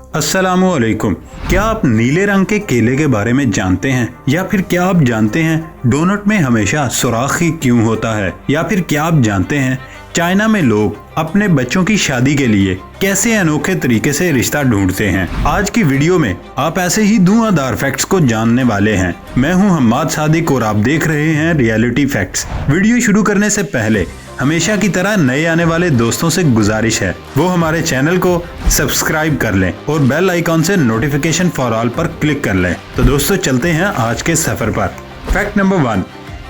अस्सलामुअलैकुम। क्या आप नीले रंग के केले के बारे में जानते हैं? या फिर क्या आप जानते हैं डोनट में हमेशा सुराख ही क्यों होता है? या फिर क्या आप जानते हैं चाइना में लोग अपने बच्चों की शादी के लिए कैसे अनोखे तरीके से रिश्ता ढूंढते हैं? आज की वीडियो में आप ऐसे ही धुआंधार फैक्ट्स को जानने वाले हैं। मैं हूं हम्माद सादिक और आप देख रहे हैं रियलिटी फैक्ट्स। वीडियो शुरू करने से पहले हमेशा की तरह नए आने वाले दोस्तों से गुजारिश है वो हमारे चैनल को सब्सक्राइब कर लें और बेल आइकॉन से नोटिफिकेशन फॉर ऑल पर क्लिक कर लें। तो दोस्तों चलते हैं आज के सफर पर। फैक्ट नंबर 1,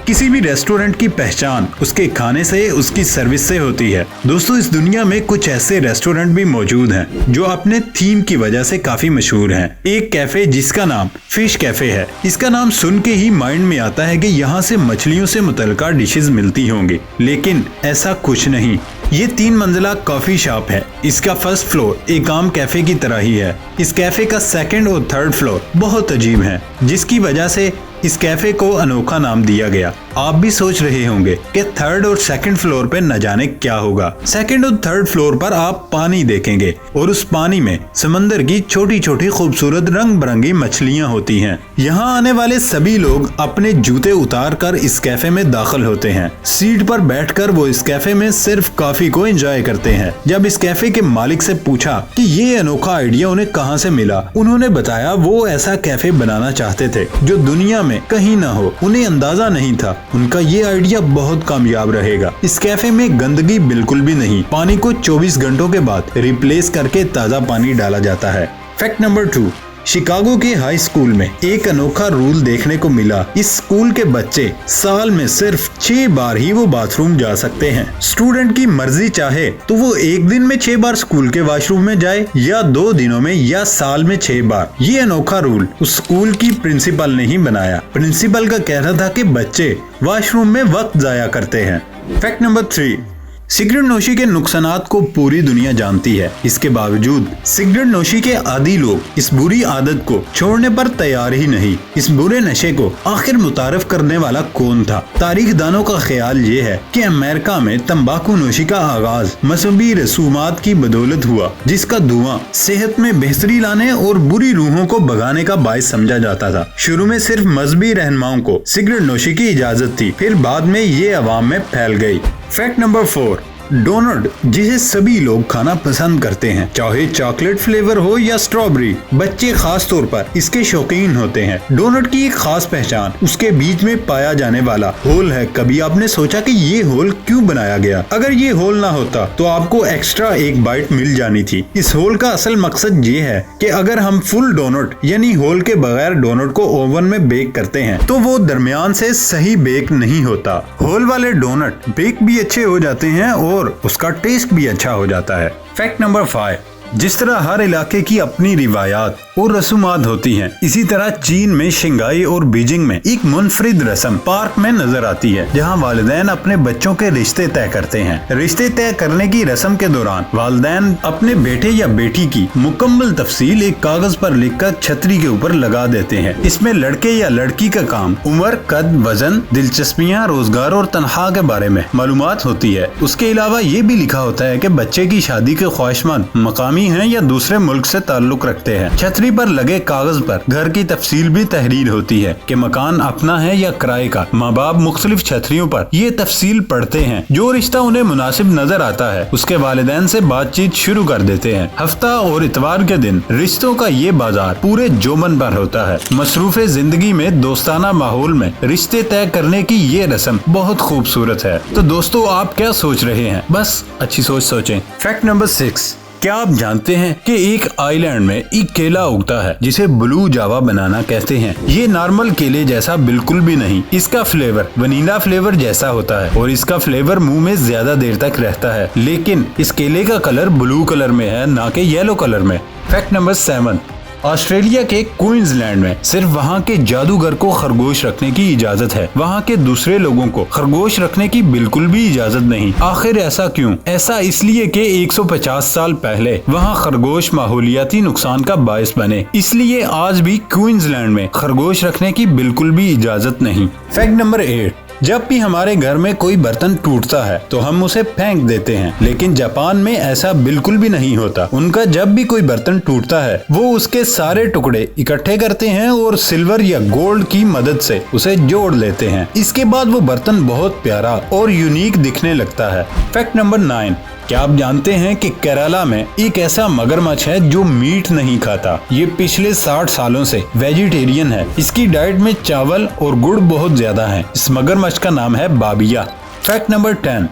किसी भी रेस्टोरेंट की पहचान उसके खाने से, उसकी सर्विस से होती है। दोस्तों इस दुनिया में कुछ ऐसे रेस्टोरेंट भी मौजूद हैं जो अपने थीम की वजह से काफी मशहूर हैं। एक कैफे जिसका नाम फिश कैफे है, इसका नाम सुन के ही माइंड में आता है कि यहाँ से मछलियों से मुतल्लिका डिशेज मिलती होंगी, लेकिन ऐसा कुछ नहीं। ये 3 मंजिला कॉफी शॉप है। इसका फर्स्ट फ्लोर एक आम कैफे की तरह ही है। इस कैफे का सेकंड और थर्ड फ्लोर बहुत अजीब है, जिसकी वजह से इस कैफे को अनोखा नाम दिया गया। आप भी सोच रहे होंगे कि थर्ड और सेकंड फ्लोर पे न जाने क्या होगा। सेकंड और थर्ड फ्लोर पर आप पानी देखेंगे और उस पानी में समंदर की छोटी छोटी खूबसूरत रंग बिरंगी मछलियां होती हैं। यहाँ आने वाले सभी लोग अपने जूते उतार कर इस कैफे में दाखिल होते हैं। सीट पर बैठकर वो इस कैफे में सिर्फ कॉफी को एंजॉय करते हैं। जब इस कैफे के मालिक से पूछा कि ये अनोखा आइडिया उन्हें कहाँ से मिला, उन्होंने बताया वो ऐसा कैफे बनाना चाहते थे जो दुनिया में कहीं ना हो। उन्हें अंदाजा नहीं था उनका ये आइडिया बहुत कामयाब रहेगा। इस कैफे में गंदगी बिल्कुल भी नहीं। पानी को 24 घंटों के बाद रिप्लेस करके ताज़ा पानी डाला जाता है। फैक्ट नंबर 2, शिकागो के हाई स्कूल में एक अनोखा रूल देखने को मिला। इस स्कूल के बच्चे साल में सिर्फ 6 बार ही वो बाथरूम जा सकते हैं। स्टूडेंट की मर्जी चाहे तो वो एक दिन में 6 बार स्कूल के वॉशरूम में जाए, या 2 दिनों में, या साल में 6 बार। ये अनोखा रूल उस स्कूल की प्रिंसिपल ने ही बनाया। प्रिंसिपल का कहना था कि बच्चे वॉशरूम में वक्त जाया करते हैं। फैक्ट नंबर 3, सिगरेट नोशी के नुकसानात को पूरी दुनिया जानती है। इसके बावजूद सिगरेट नोशी के आदी लोग इस बुरी आदत को छोड़ने पर तैयार ही नहीं। इस बुरे नशे को आखिर मुतारिफ करने वाला कौन था? तारीख दानों का ख्याल ये है कि अमेरिका में तंबाकू नोशी का आगाज मजहबी रसूमात की बदौलत हुआ, जिसका धुआं सेहत में बेहतरी लाने और बुरी रूहों को भगाने का बायस समझा जाता था। शुरू में सिर्फ मजहबी रहनुमाओं को सिगरेट नोशी की इजाजत थी, फिर बाद में ये अवाम में फैल गई। फैक्ट नंबर 4, डोनट जिसे सभी लोग खाना पसंद करते हैं, चाहे चॉकलेट फ्लेवर हो या स्ट्रॉबेरी। बच्चे खास तौर पर इसके शौकीन होते हैं। डोनट की एक खास पहचान उसके बीच में पाया जाने वाला होल है। कभी आपने सोचा कि ये होल क्यों बनाया गया? अगर ये होल ना होता तो आपको एक्स्ट्रा एक बाइट मिल जानी थी। इस होल का असल मकसद ये है कि अगर हम फुल डोनट यानी होल के बगैर डोनट को ओवन में बेक करते हैं तो वो दरमियान से सही बेक नहीं होता। होल वाले डोनट बेक भी अच्छे हो जाते हैं और उसका टेस्ट भी अच्छा हो जाता है। फैक्ट नंबर 5, जिस तरह हर इलाके की अपनी रिवायात और रसूमात होती हैं, इसी तरह चीन में शंघाई और बीजिंग में एक मुनफरिद रस्म पार्क में नजर आती है, जहां वालिदैन अपने बच्चों के रिश्ते तय करते हैं। रिश्ते तय करने की रस्म के दौरान वालिदैन अपने बेटे या बेटी की मुकम्मल तफसील एक कागज पर लिखकर छतरी के ऊपर लगा देते हैं। इसमें लड़के या लड़की का काम, उम्र, कद, वजन, दिलचस्पियाँ, रोजगार और तनख्वाह के बारे में मालूमात होती है। उसके अलावा ये भी लिखा होता है कि बच्चे की शादी के ख्वाहिशमंद मकामी हैं या दूसरे मुल्क से ताल्लुक रखते हैं। छतरी पर लगे कागज पर घर की तफसील भी तहरीर होती है कि मकान अपना है या किराए का। माँ बाप मुख्तलिफ छतरियों पर ये तफसील पढ़ते हैं। जो रिश्ता उन्हें मुनासिब नजर आता है उसके वालिदैन से बातचीत शुरू कर देते हैं। हफ्ता और इतवार के दिन रिश्तों का ये बाजार पूरे जोमन पर होता है। मसरूफे जिंदगी में दोस्ताना माहौल में रिश्ते तय करने की ये रस्म बहुत खूबसूरत है। तो दोस्तों आप क्या सोच रहे हैं? बस अच्छी सोच सोचें। फैक्ट नंबर 6, क्या आप जानते हैं कि एक आइलैंड में एक केला उगता है जिसे ब्लू जावा बनाना कहते हैं। ये नॉर्मल केले जैसा बिल्कुल भी नहीं। इसका फ्लेवर वनीला फ्लेवर जैसा होता है और इसका फ्लेवर मुंह में ज्यादा देर तक रहता है, लेकिन इस केले का कलर ब्लू कलर में है, ना कि येलो कलर में। फैक्ट नंबर 7, ऑस्ट्रेलिया के क्वींसलैंड में सिर्फ वहाँ के जादूगर को खरगोश रखने की इजाजत है। वहाँ के दूसरे लोगों को खरगोश रखने की बिल्कुल भी इजाजत नहीं। आखिर ऐसा क्यों? ऐसा इसलिए कि 150 साल पहले वहाँ खरगोश माहौलियाती नुकसान का बायस बने, इसलिए आज भी क्वींसलैंड में खरगोश रखने की बिल्कुल भी इजाजत नहीं। फैक्ट नंबर 8, जब भी हमारे घर में कोई बर्तन टूटता है तो हम उसे फेंक देते हैं, लेकिन जापान में ऐसा बिल्कुल भी नहीं होता। उनका जब भी कोई बर्तन टूटता है वो उसके सारे टुकड़े इकट्ठे करते हैं और सिल्वर या गोल्ड की मदद से उसे जोड़ लेते हैं। इसके बाद वो बर्तन बहुत प्यारा और यूनिक दिखने लगता है। फैक्ट नंबर 9, क्या आप जानते हैं कि केरला में एक ऐसा मगरमच्छ है जो मीट नहीं खाता। ये पिछले 60 सालों से वेजिटेरियन है। इसकी डाइट में चावल और गुड़ बहुत ज्यादा है। इस मगरमच्छ का नाम है बाबिया। फैक्ट नंबर 10,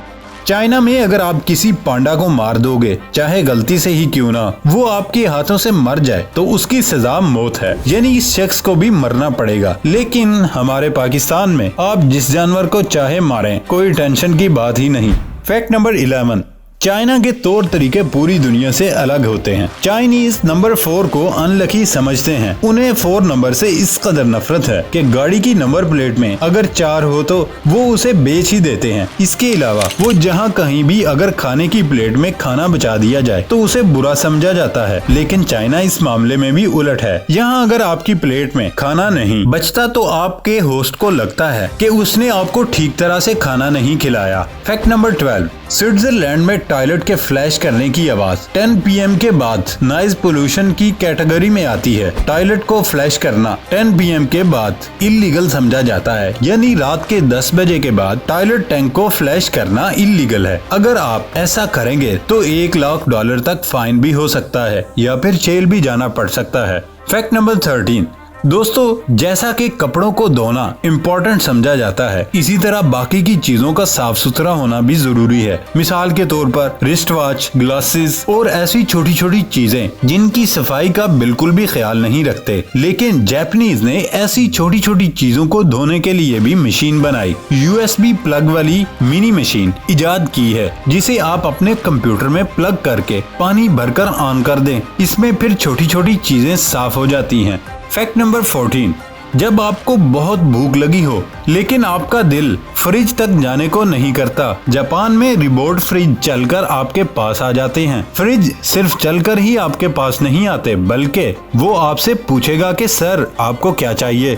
चाइना में अगर आप किसी पांडा को मार दोगे, चाहे गलती से ही क्यों ना, वो आपके हाथों से मर जाए तो उसकी सजा मौत है, यानी इस शख्स को भी मरना पड़ेगा। लेकिन हमारे पाकिस्तान में आप जिस जानवर को चाहे मारें, कोई टेंशन की बात ही नहीं। फैक्ट नंबर 11, चाइना के तौर तरीके पूरी दुनिया से अलग होते हैं। चाइनीज नंबर 4 को अनलकी समझते हैं। उन्हें 4 नंबर से इस कदर नफरत है कि गाड़ी की नंबर प्लेट में अगर 4 हो तो वो उसे बेच ही देते हैं। इसके अलावा वो जहाँ कहीं भी अगर खाने की प्लेट में खाना बचा दिया जाए तो उसे बुरा समझा जाता है। लेकिन चाइना इस मामले में भी उलट है। यहाँ अगर आपकी प्लेट में खाना नहीं बचता तो आपके होस्ट को लगता है कि उसने आपको ठीक तरह से खाना नहीं खिलाया। फैक्ट नंबर 12, स्विट्जरलैंड में टॉयलेट के फ्लैश करने की आवाज 10 PM के बाद नॉइज पोल्यूशन की कैटेगरी में आती है। टॉयलेट को फ्लैश करना 10 PM के बाद इल्लीगल समझा जाता है, यानी रात के 10 बजे के बाद टॉयलेट टैंक को फ्लैश करना इल्लीगल है। अगर आप ऐसा करेंगे तो $1,00,000 तक फाइन भी हो सकता है या फिर जेल भी जाना पड़ सकता है। फैक्ट नंबर 13, दोस्तों, जैसा कि कपड़ों को धोना इम्पोर्टेंट समझा जाता है, इसी तरह बाकी की चीजों का साफ सुथरा होना भी जरूरी है। मिसाल के तौर पर रिस्ट वॉच, ग्लासेस और ऐसी छोटी छोटी चीजें जिनकी सफाई का बिल्कुल भी ख्याल नहीं रखते। लेकिन जापानीज ने ऐसी छोटी छोटी चीजों को धोने के लिए भी मशीन बनाई। USB प्लग वाली मिनी मशीन इजाद की है, जिसे आप अपने कंप्यूटर में प्लग करके पानी भरकर ऑन कर दें। इसमें फिर छोटी छोटी चीजें साफ हो जाती हैं। फैक्ट नंबर 14, जब आपको बहुत भूख लगी हो लेकिन आपका दिल फ्रिज तक जाने को नहीं करता, जापान में रिमोट फ्रिज चलकर आपके पास आ जाते हैं। फ्रिज सिर्फ चलकर ही आपके पास नहीं आते, बल्कि वो आपसे पूछेगा कि सर आपको क्या चाहिए।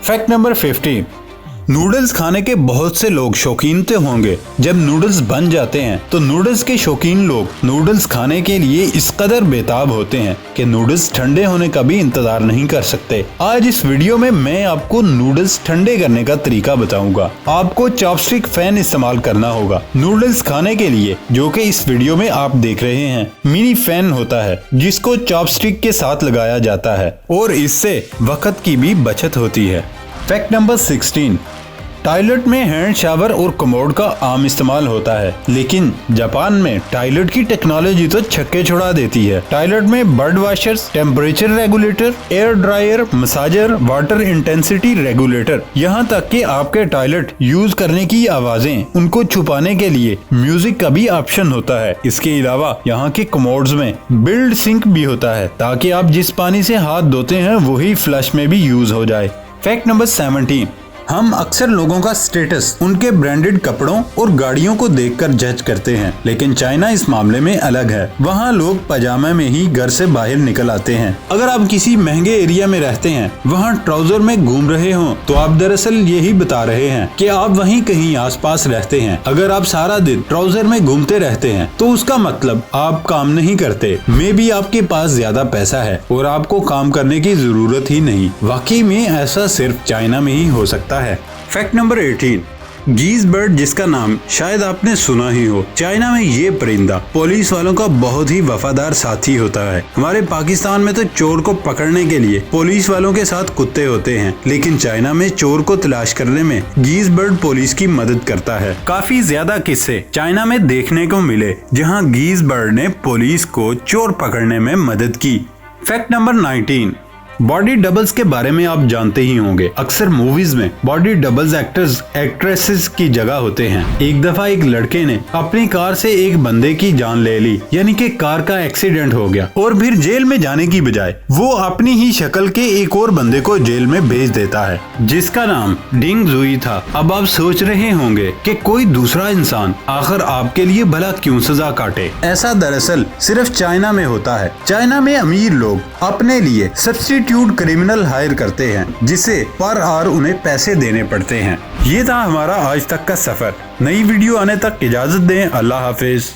फैक्ट नंबर 15, नूडल्स खाने के बहुत से लोग शौकीन तो होंगे। जब नूडल्स बन जाते हैं तो नूडल्स के शौकीन लोग नूडल्स खाने के लिए इस कदर बेताब होते हैं कि नूडल्स ठंडे होने का भी इंतजार नहीं कर सकते। आज इस वीडियो में मैं आपको नूडल्स ठंडे करने का तरीका बताऊंगा। आपको चॉपस्टिक फैन इस्तेमाल करना होगा नूडल्स खाने के लिए, जो कि इस वीडियो में आप देख रहे हैं। मिनी फैन होता है जिसको चॉपस्टिक के साथ लगाया जाता है और इससे वक्त की भी बचत होती है। फैक्ट नंबर 16, टॉयलेट में हैंड शावर और कमोड का आम इस्तेमाल होता है, लेकिन जापान में टॉयलेट की टेक्नोलॉजी तो छक्के छुड़ा देती है। टॉयलेट में bird washers, temperature regulator, air dryer, massager, water intensity regulator, यहाँ तक कि आपके टॉयलेट यूज करने की आवाजें उनको छुपाने के लिए म्यूजिक का भी ऑप्शन होता है। इसके अलावा यहाँ के कमोड्स में बिल्ड सिंक भी होता है ताकि आप जिस पानी से हाथ धोते हैं वही फ्लश में भी यूज हो जाए। फैक्ट नंबर 17, हम अक्सर लोगों का स्टेटस उनके ब्रांडेड कपड़ों और गाड़ियों को देखकर जज करते हैं, लेकिन चाइना इस मामले में अलग है। वहाँ लोग पजामा में ही घर से बाहर निकल आते हैं। अगर आप किसी महंगे एरिया में रहते हैं, वहाँ ट्राउजर में घूम रहे हो, तो आप दरअसल यही बता रहे हैं कि आप वहीं कहीं आसपास रहते हैं। अगर आप सारा दिन ट्राउजर में घूमते रहते हैं तो उसका मतलब आप काम नहीं करते। मे बी आपके पास ज्यादा पैसा है और आपको काम करने की जरूरत ही नहीं। वाकई में ऐसा सिर्फ चाइना में ही हो सकता है। फैक्ट नंबर 18, गीज बर्ड, जिसका नाम शायद आपने सुना ही हो। चाइना में ये परिंदा पुलिस वालों का बहुत ही वफादार साथी होता है। हमारे पाकिस्तान में तो चोर को पकड़ने के लिए पुलिस वालों के साथ कुत्ते होते हैं, लेकिन चाइना में चोर को तलाश करने में गीज बर्ड पुलिस की मदद करता है। काफी ज्यादा किस्से चाइना में देखने को मिले जहाँ गीज बर्ड ने पुलिस को चोर पकड़ने में मदद की। फैक्ट नंबर 19, बॉडी डबल्स के बारे में आप जानते ही होंगे। अक्सर मूवीज में बॉडी डबल्स एक्टर्स एक्ट्रेसेस की जगह होते हैं। एक दफा एक लड़के ने अपनी कार से एक बंदे की जान ले ली, यानी कि कार का एक्सीडेंट हो गया और फिर जेल में जाने की बजाय वो अपनी ही शक्ल के एक और बंदे को जेल में भेज देता है, जिसका नाम डिंग जुई था। अब आप सोच रहे होंगे कि कोई दूसरा इंसान आखिर आपके लिए भला क्यों सजा काटे। ऐसा दरअसल सिर्फ चाइना में होता है। चाइना में अमीर लोग अपने लिए सब्सिट्यूट प्रोस्टिट्यूट क्रिमिनल हायर करते हैं जिसे पर आवर उन्हें पैसे देने पड़ते हैं। ये था हमारा आज तक का सफर। नई वीडियो आने तक इजाजत दें। अल्लाह हाफिज।